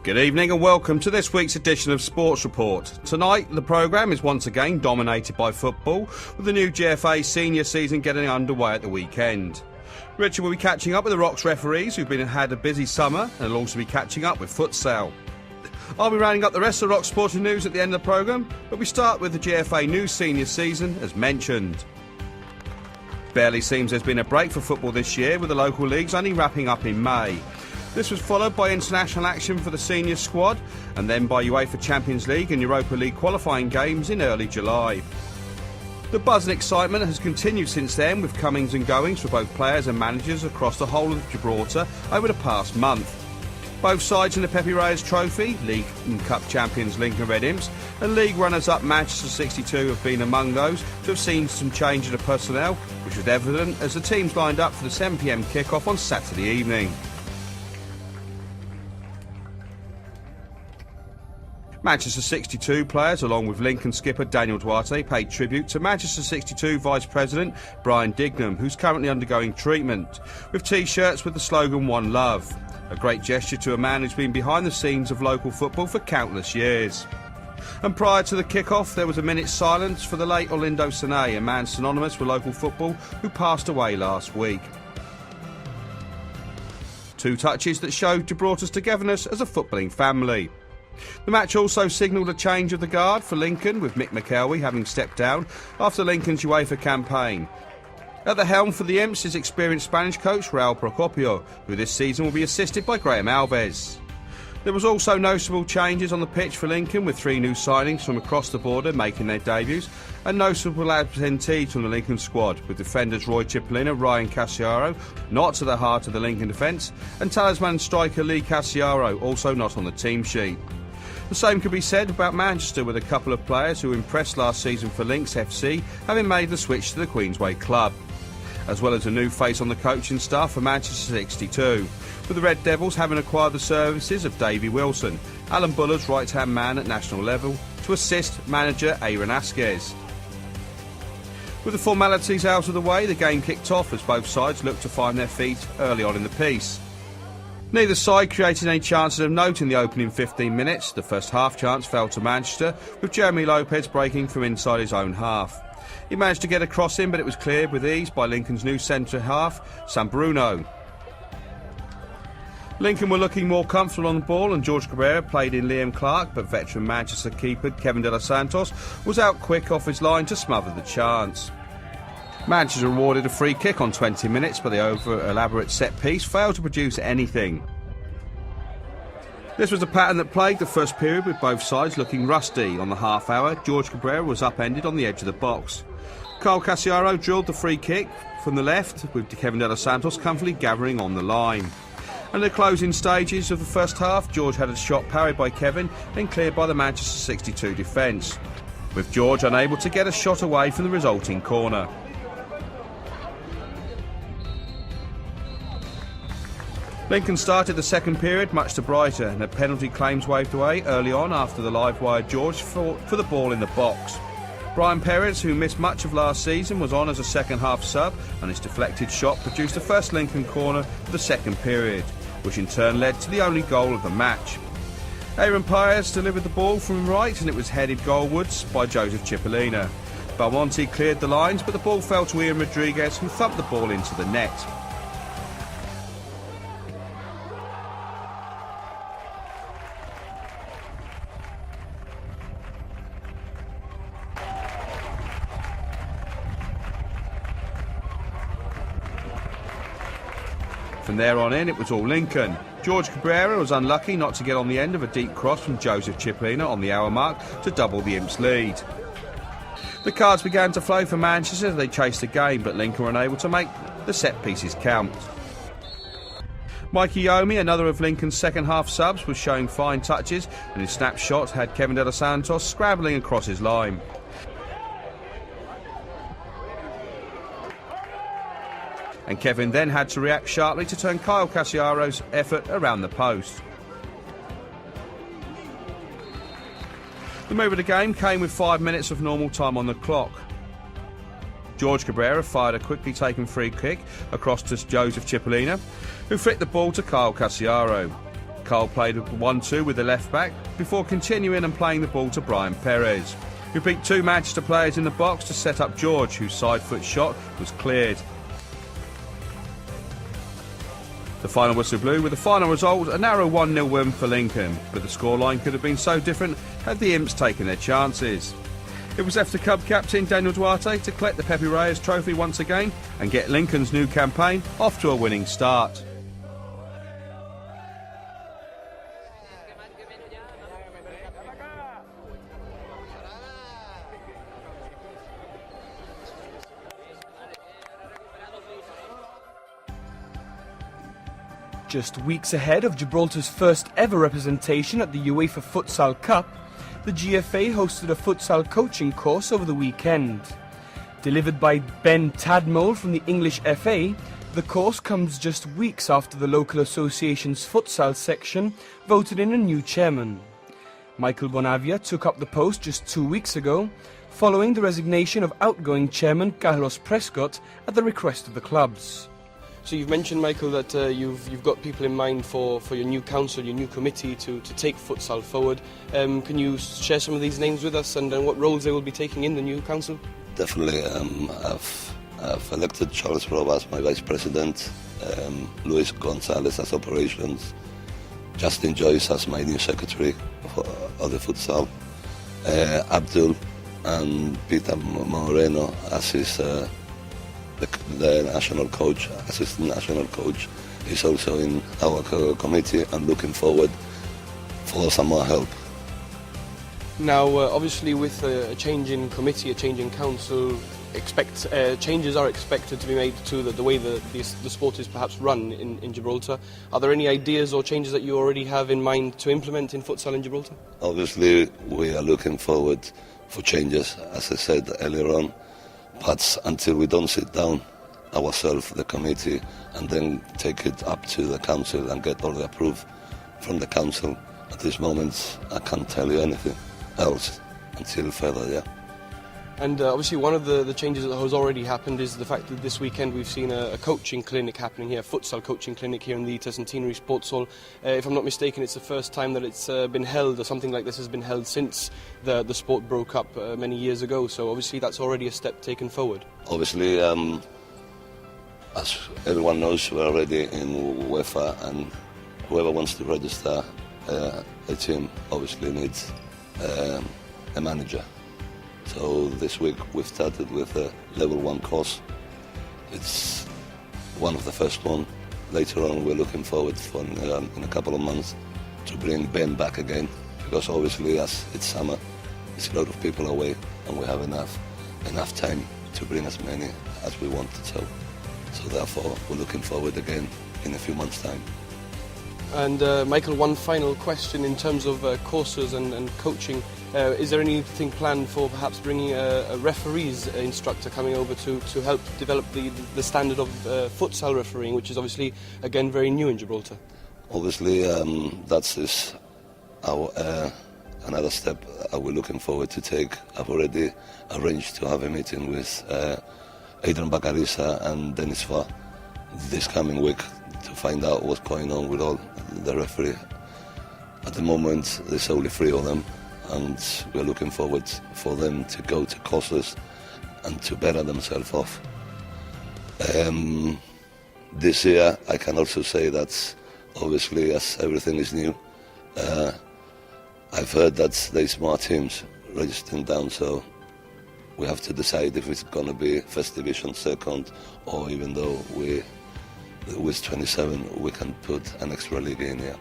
Good evening and welcome to this week's edition of Sports Report. Tonight, the programme is once again dominated by football, with the new GFA senior season getting underway at the weekend. Richard will be catching up with the Rocks referees who've had a busy summer, and will also be catching up with futsal. I'll be rounding up the rest of the Rocks sporting news at the end of the programme, but we start with the GFA new senior season as mentioned. Barely seems there's been a break for football this year, with the local leagues only wrapping up in May. This was followed by international action for the senior squad and then by UEFA Champions League and Europa League qualifying games in early July. The buzz and excitement has continued since then, with comings and goings for both players and managers across the whole of Gibraltar over the past month. Both sides in the Pepe Reyes Trophy, League and Cup champions Lincoln Red Imps and League runners-up Manchester 62 have been among those to have seen some change in the personnel, which was evident as the teams lined up for the 7pm kick-off on Saturday evening. Manchester 62 players, along with Lincoln skipper Daniel Duarte, paid tribute to Manchester 62 Vice President Brian Dignam, who's currently undergoing treatment, with T-shirts with the slogan One Love, a great gesture to a man who's been behind the scenes of local football for countless years. And prior to the kick-off, there was a minute's silence for the late Orlindo Sane, a man synonymous with local football who passed away last week. Two touches that showed Gibraltar's togetherness as a footballing family. The match also signalled a change of the guard for Lincoln, with Mick McElwee having stepped down after Lincoln's UEFA campaign. At the helm for the Imps is experienced Spanish coach Raul Procopio, who this season will be assisted by Graham Alves. There was also noticeable changes on the pitch for Lincoln, with 3 new signings from across the border making their debuts, and noticeable absentees from the Lincoln squad, with defenders Roy Cipollina, Ryan Casiaro not to the heart of the Lincoln defence, and talisman striker Lee Casiaro also not on the team sheet. The same could be said about Manchester, with a couple of players who impressed last season for Lynx FC having made the switch to the Queensway club, as well as a new face on the coaching staff for Manchester 62, with the Red Devils having acquired the services of Davey Wilson, Alan Buller's right-hand man at national level, to assist manager Aaron Asquez. With the formalities out of the way, the game kicked off as both sides looked to find their feet early on in the piece. Neither side created any chances of note in the opening 15 minutes. The first half chance fell to Manchester, with Jeremy Lopez breaking from inside his own half. He managed to get a cross in, but it was cleared with ease by Lincoln's new centre half, San Bruno. Lincoln were looking more comfortable on the ball, and George Cabrera played in Liam Clark, but veteran Manchester keeper Kevin de los Santos was out quick off his line to smother the chance. Manchester awarded a free kick on 20 minutes, but the over-elaborate set-piece failed to produce anything. This was a pattern that plagued the first period, with both sides looking rusty. On the half-hour, George Cabrera was upended on the edge of the box. Carl Casiaro drilled the free kick from the left, with Kevin de los Santos comfortably gathering on the line. And in the closing stages of the first half, George had a shot parried by Kevin and cleared by the Manchester 62 defence, with George unable to get a shot away from the resulting corner. Lincoln started the second period much to brighter, and had penalty claims waved away early on after the live-wire George fought for the ball in the box. Brian Perez, who missed much of last season, was on as a second-half sub, and his deflected shot produced the first Lincoln corner for the second period, which in turn led to the only goal of the match. Aaron Paez delivered the ball from right, and it was headed goalwards by Joseph Cipollina. Belmonte cleared the lines, but the ball fell to Ian Rodriguez, who thumped the ball into the net. From there on in, it was all Lincoln. George Cabrera was unlucky not to get on the end of a deep cross from Joseph Cipollina on the hour mark to double the Imps' lead. The cards began to flow for Manchester as they chased the game, but Lincoln were unable to make the set pieces count. Mikey Yomi, another of Lincoln's second-half subs, was showing fine touches, and his snapshot had Kevin de los Santos scrabbling across his line. And Kevin then had to react sharply to turn Kyle Casiaro's effort around the post. The move of the game came with 5 minutes of normal time on the clock. George Cabrera fired a quickly taken free kick across to Joseph Cipollina, who flicked the ball to Kyle Casiaro. Cole played 1-2 with the left back before continuing and playing the ball to Brian Perez, who beat two Manchester players in the box to set up George, whose side foot shot was cleared. The final whistle blew with the final result a narrow 1-0 win for Lincoln, but the scoreline could have been so different had the Imps taken their chances. It was left to Cub captain Daniel Duarte to collect the Pepe Reyes trophy once again and get Lincoln's new campaign off to a winning start. Just weeks ahead of Gibraltar's first ever representation at the UEFA Futsal Cup, the GFA hosted a futsal coaching course over the weekend. Delivered by Ben Tadmole from the English FA, the course comes just weeks after the local association's futsal section voted in a new chairman. Michael Bonavia took up the post just 2 weeks ago, following the resignation of outgoing chairman Carlos Prescott at the request of the clubs. So you've mentioned, Michael, that you've got people in mind for your new council, your new committee to take futsal forward. Can you share some of these names with us and what roles they will be taking in the new council? Definitely. I've elected Charles Rowe as my vice president, Luis Gonzalez as operations, Justin Joyce as my new secretary of the futsal, Abdul and Peter Moreno as his the national coach, assistant national coach. He's also in our committee and looking forward for some more help. Now, obviously, with a change in committee, a change in council, changes are expected to be made to the way the sport is perhaps run in Gibraltar. Are there any ideas or changes that you already have in mind to implement in futsal in Gibraltar? Obviously, we are looking forward for changes, as I said earlier on. But until we don't sit down ourselves, the committee, and then take it up to the council and get all the approval from the council, at this moment I can't tell you anything else until further, yeah. And obviously one of the changes that has already happened is the fact that this weekend we've seen a coaching clinic happening here, a futsal coaching clinic here in the Tercentenary Sports Hall. If I'm not mistaken, it's the first time that it's been held, or something like this has been held since the sport broke up many years ago. So obviously that's already a step taken forward. Obviously, as everyone knows, we're already in UEFA, and whoever wants to register a team obviously needs a manager. So this week we've started with a level 1 course. It's one of the first one. Later on we're looking forward for in a couple of months to bring Ben back again, because obviously as it's summer, it's a lot of people away and we have enough time to bring as many as we want to. So therefore we're looking forward again in a few months' time. And Michael, one final question in terms of courses and coaching. Is there anything planned for perhaps bringing a referees instructor coming over to help develop the standard of futsal refereeing, which is obviously, again, very new in Gibraltar? Obviously, that's our another step we're looking forward to take. I've already arranged to have a meeting with Adrian Bacarisa and Dennis Fa this coming week to find out what's going on with all the referee. At the moment, there's only 3 of them, and we're looking forward for them to go to courses and to better themselves off. This year, I can also say that, obviously, as everything is new, I've heard that there's more teams registering down, so we have to decide if it's going to be First Division, Second, or even though with 27 we can put an extra league in here.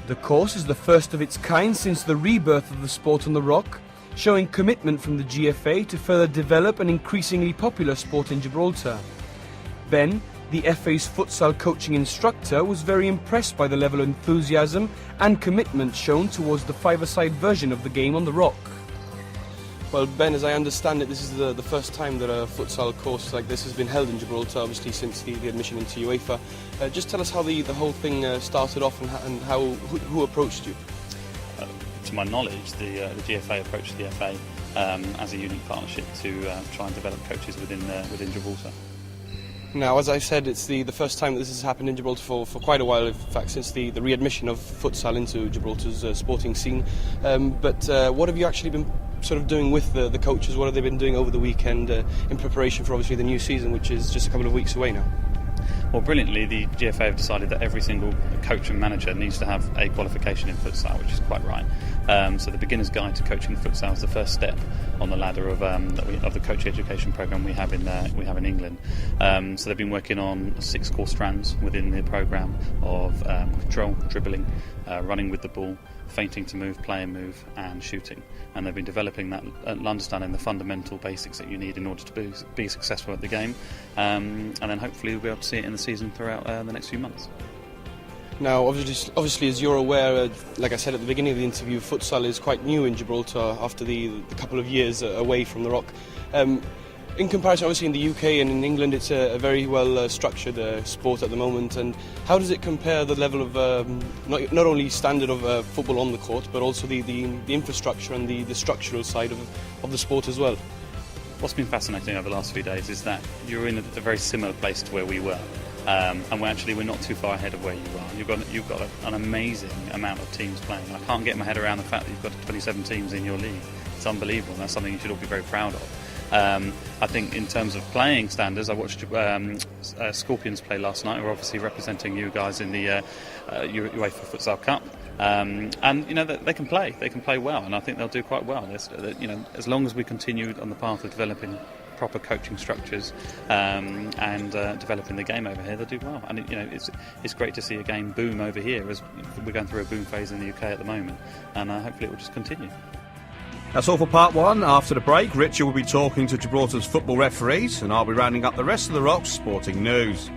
The course is the first of its kind since the rebirth of the sport on the rock, showing commitment from the GFA to further develop an increasingly popular sport in Gibraltar. Ben, the FA's futsal coaching instructor, was very impressed by the level of enthusiasm and commitment shown towards the five-a-side version of the game on the rock. Well, Ben, as I understand it, this is the first time that a futsal course like this has been held in Gibraltar, obviously since the admission into UEFA. Just tell us how the whole thing started off and who approached you. To my knowledge, the GFA approached the FA as a unique partnership to try and develop coaches within Gibraltar. Now, as I said, it's the first time that this has happened in Gibraltar for quite a while, in fact, since the readmission of futsal into Gibraltar's sporting scene. But what have you actually been sort of doing with the coaches? What have they been doing over the weekend in preparation for obviously the new season, which is just a couple of weeks away now? Well, brilliantly, the GFA have decided that every single coach and manager needs to have a qualification in futsal, which is quite right. So the beginner's guide to coaching futsal is the first step on the ladder of the coach education program we have in England. So they've been working on 6 core strands within the program of control, dribbling, running with the ball, feinting to move, play and move, and shooting. And they've been developing that, understanding the fundamental basics that you need in order to be successful at the game. And then hopefully we'll be able to see it in the season throughout the next few months. Now, obviously, as you're aware, like I said at the beginning of the interview, futsal is quite new in Gibraltar after the couple of years away from the Rock. In comparison, obviously, in the UK and in England, it's a very well structured sport at the moment. And how does it compare the level of not only standard of football on the court, but also the infrastructure and the structural side of the sport as well? What's been fascinating over the last few days is that you're in a very similar place to where we were. And we're not too far ahead of where you are. You've got an amazing amount of teams playing. I can't get my head around the fact that you've got 27 teams in your league. It's unbelievable. That's something you should all be very proud of. I think in terms of playing standards, I watched Scorpions play last night. We're obviously representing you guys in the UEFA Futsal Cup. And they can play well, and I think they'll do quite well. As long as we continue on the path of developing proper coaching structures and developing the game over here, they'll do well. And it's great to see a game boom over here, as we're going through a boom phase in the UK at the moment, and hopefully it will just continue. That's all for part 1. After the break, Richard will be talking to Gibraltar's football referees, and I'll be rounding up the rest of the Rock's sporting news.